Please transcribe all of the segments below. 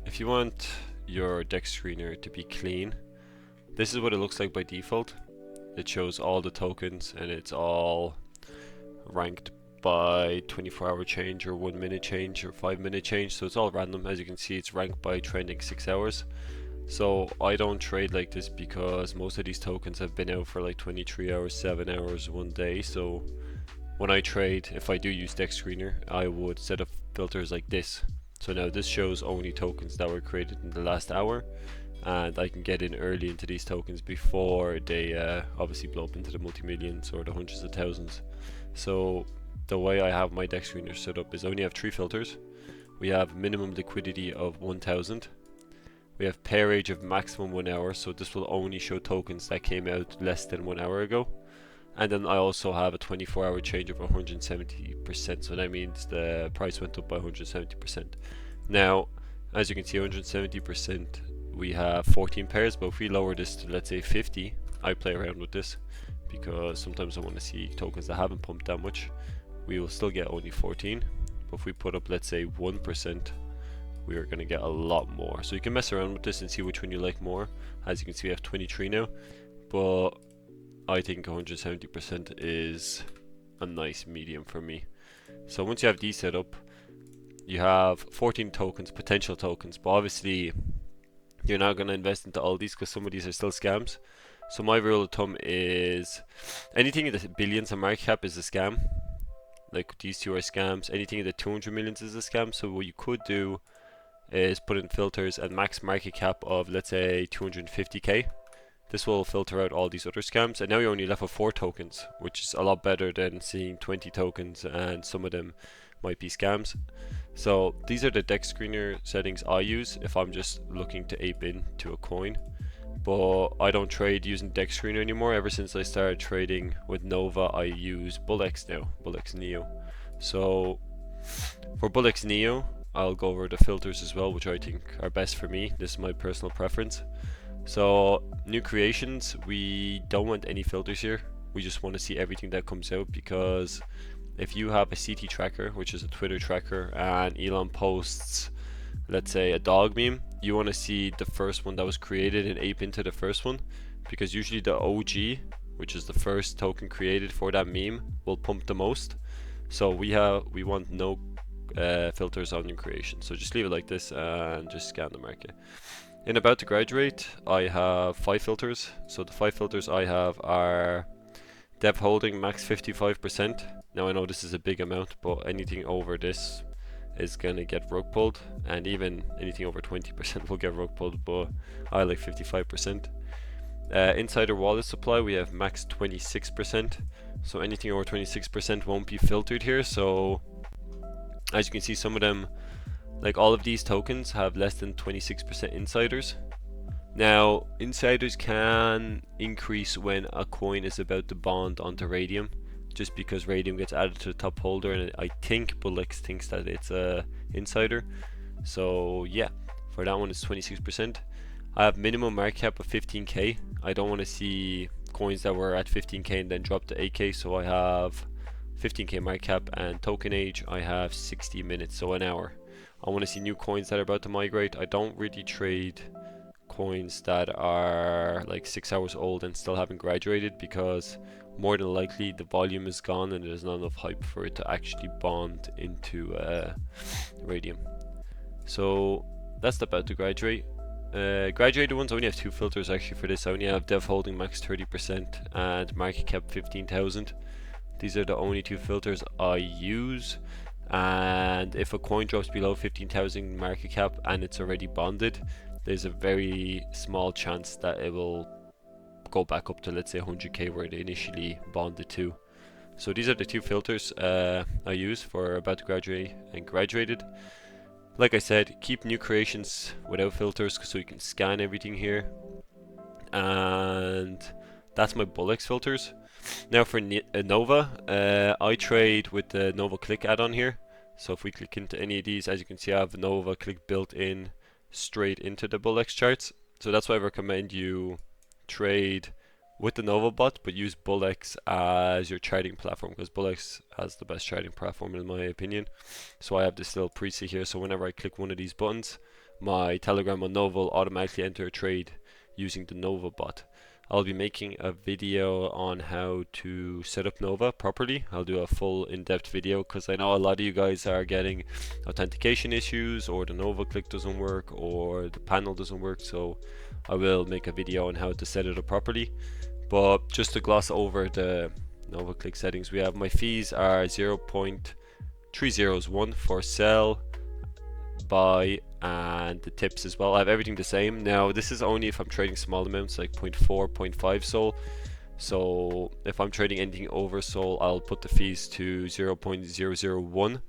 if you want your DexScreener to be clean, this is what it looks like by default. It shows all the tokens and it's all ranked by 24-hour change or 1 minute change or 5-minute change, so it's all random. As you can see, it's ranked by trending 6 hours. So I don't trade like this because most of these tokens have been out for like 23 hours, 7 hours, 1 day. So when I trade, if I do use DexScreener, I would set up filters like this. So now this shows only tokens that were created in the last hour, and I can get in early into these tokens before they obviously blow up into the multi-millions or the hundreds of thousands. So the way I have my DexScreener set up is I only have 3 filters. We have minimum liquidity of 1000. We have pair age of maximum 1 hour, so this will only show tokens that came out less than 1 hour ago. And then I also have a 24-hour change of 170%, so that means the price went up by 170%. Now, as you can see, 170%, we have 14 pairs, but if we lower this to, let's say, 50, I play around with this because sometimes I want to see tokens that haven't pumped that much. We will still get only 14, but if we put up, let's say, 1%, we are going to get a lot more. So you can mess around with this and see which one you like more. As you can see, we have 23 now, but I think 170% is a nice medium for me. So once you have these set up, you have 14 tokens, potential tokens, but obviously you're not going to invest into all these because some of these are still scams. So my rule of thumb is anything in the billions of market cap is a scam. Like these two are scams. Anything in the 200 millions is a scam. So what you could do is put in filters and max market cap of, let's say, 250k. This will filter out all these other scams, and now you're only left with 4 tokens, which is a lot better than seeing 20 tokens and some of them might be scams. So these are the DexScreener settings I use if I'm just looking to ape into a coin. But I don't trade using DexScreener anymore. Ever since I started trading with Nova, I use BullX now, BullX Neo. So for BullX Neo, I'll go over the filters as well, which I think are best for me. This is my personal preference. So new creations, we don't want any filters here. We just want to see everything that comes out, because if you have a CT tracker, which is a Twitter tracker, and Elon posts, let's say, a dog meme, you want to see the first one that was created and ape into the first one, because usually the OG, which is the first token created for that meme, will pump the most. So we want no filters on new creation. So just leave it like this and just scan the market. In about to graduate, I have 5 filters. So the 5 filters I have are dev holding max 55%. Now I know this is a big amount, but anything over this is gonna get rug pulled, and even anything over 20% will get rug pulled, but I like 55%. Insider wallet supply, we have max 26%. So anything over 26% won't be filtered here. So as you can see, some of them, like all of these tokens, have less than 26% insiders. Now, insiders can increase when a coin is about to bond onto raydium, just because raydium gets added to the top holder, and I think BullX thinks that it's a insider. So yeah, for that one it's 26%. I have minimum market cap of 15k. I don't want to see coins that were at 15k and then drop to 8k, so I have 15k market cap, and token age I have 60 minutes, so an hour. I want to see new coins that are about to migrate. I don't really trade coins that are like 6 hours old and still haven't graduated, because more than likely the volume is gone and there's not enough hype for it to actually bond into raydium. So that's the about to graduate. Graduated ones, I only have 2 filters actually for this. I only have dev holding max 30% and market cap 15,000. These are the only 2 filters I use. And if a coin drops below 15,000 market cap and it's already bonded, there's a very small chance that it will go back up to, let's say, 100k where they initially bonded to. So these are the 2 filters I use for about to graduate and graduated. Like I said, keep new creations without filters so you can scan everything here. And that's my BullX filters. Now for Nova, I trade with the Nova Click add-on here. So if we click into any of these, as you can see, I have Nova Click built in straight into the BullX charts. So that's why I recommend you trade with the Nova bot, but use BullX as your charting platform, because BullX has the best charting platform in my opinion. So I have this little preset here, so whenever I click one of these buttons, my Telegram on Nova will automatically enter a trade using the Nova bot. I'll be making a video on how to set up Nova properly. I'll do a full in-depth video because I know a lot of you guys are getting authentication issues, or the Nova click doesn't work, or the panel doesn't work. So I will make a video on how to set it up properly. But just to gloss over the Nova click settings, we have my fees are 0.301 for sell, buy, and the tips as well. I have everything the same. Now this is only if I'm trading small amounts like 0.4, 0.5 sol. So if I'm trading anything over sol, I'll put the fees to 0.001.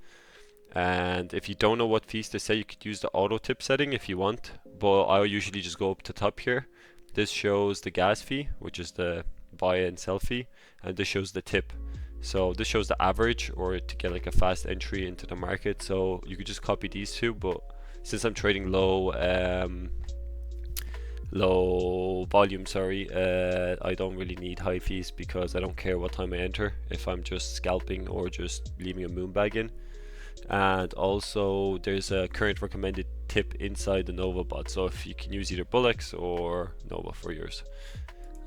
And if you don't know what fees to set, you could use the auto tip setting if you want, but I usually just go up to top here. This shows the gas fee, which is the buy and sell fee, and this shows the tip. So this shows the average, or to get like a fast entry into the market. So you could just copy these two, but since I'm trading low volume, I don't really need high fees because I don't care what time I enter, if I'm just scalping or just leaving a moon bag in. And also there's a current recommended tip inside the Nova bot, so if you can use either Bullx or Nova for yours.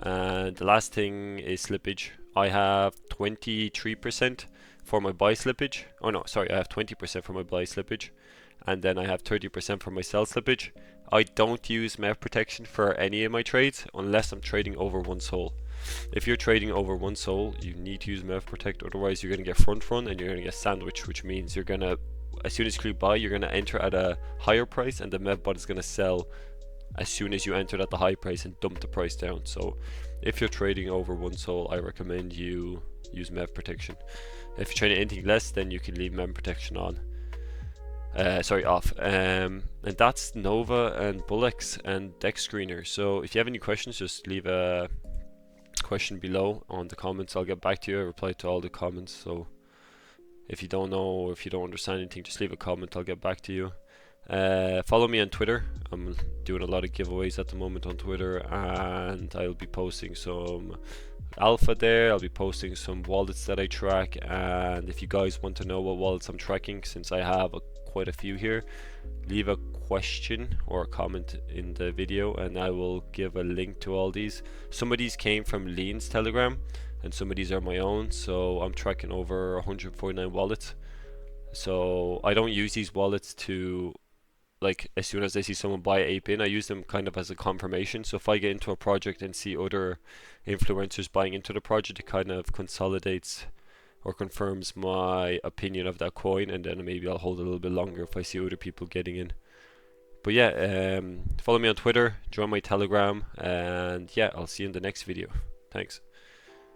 And the last thing is slippage. I have 23% for my buy slippage. Oh no, sorry, I have 20% for my buy slippage, and then I have 30% for my sell slippage. I don't use MEV protection for any of my trades unless I'm trading over 1 sol. If you're trading over 1 sol, you need to use MEV protect, otherwise you're going to get front run and you're going to get sandwich, which means you're going to, as soon as you click buy, you're going to enter at a higher price, and the MEV bot is going to sell as soon as you entered at the high price and dump the price down. So if you're trading over 1 sol, I recommend you use MEV protection. If you're trading anything less, then you can leave MEV protection on. Off. And that's Nova and Bullx and DexScreener. So if you have any questions, just leave a question below on the comments. I'll get back to you. I reply to all the comments. So if you don't know, or if you don't understand anything, just leave a comment. I'll get back to you. Follow me on Twitter. I'm doing a lot of giveaways at the moment on Twitter, and I'll be posting some alpha there. I'll be posting some wallets that I track, and if you guys want to know what wallets I'm tracking, since I have quite a few here, leave a question or a comment in the video and I will give a link to all these. Some of these came from Lean's Telegram and some of these are my own, so I'm tracking over 149 wallets. So I don't use these wallets to, like, as soon as I see someone buy ape in, I use them kind of as a confirmation. So if I get into a project and see other influencers buying into the project, it kind of consolidates or confirms my opinion of that coin, and then maybe I'll hold a little bit longer if I see other people getting in. But yeah, follow me on Twitter, join my Telegram, and yeah, I'll see you in the next video. Thanks.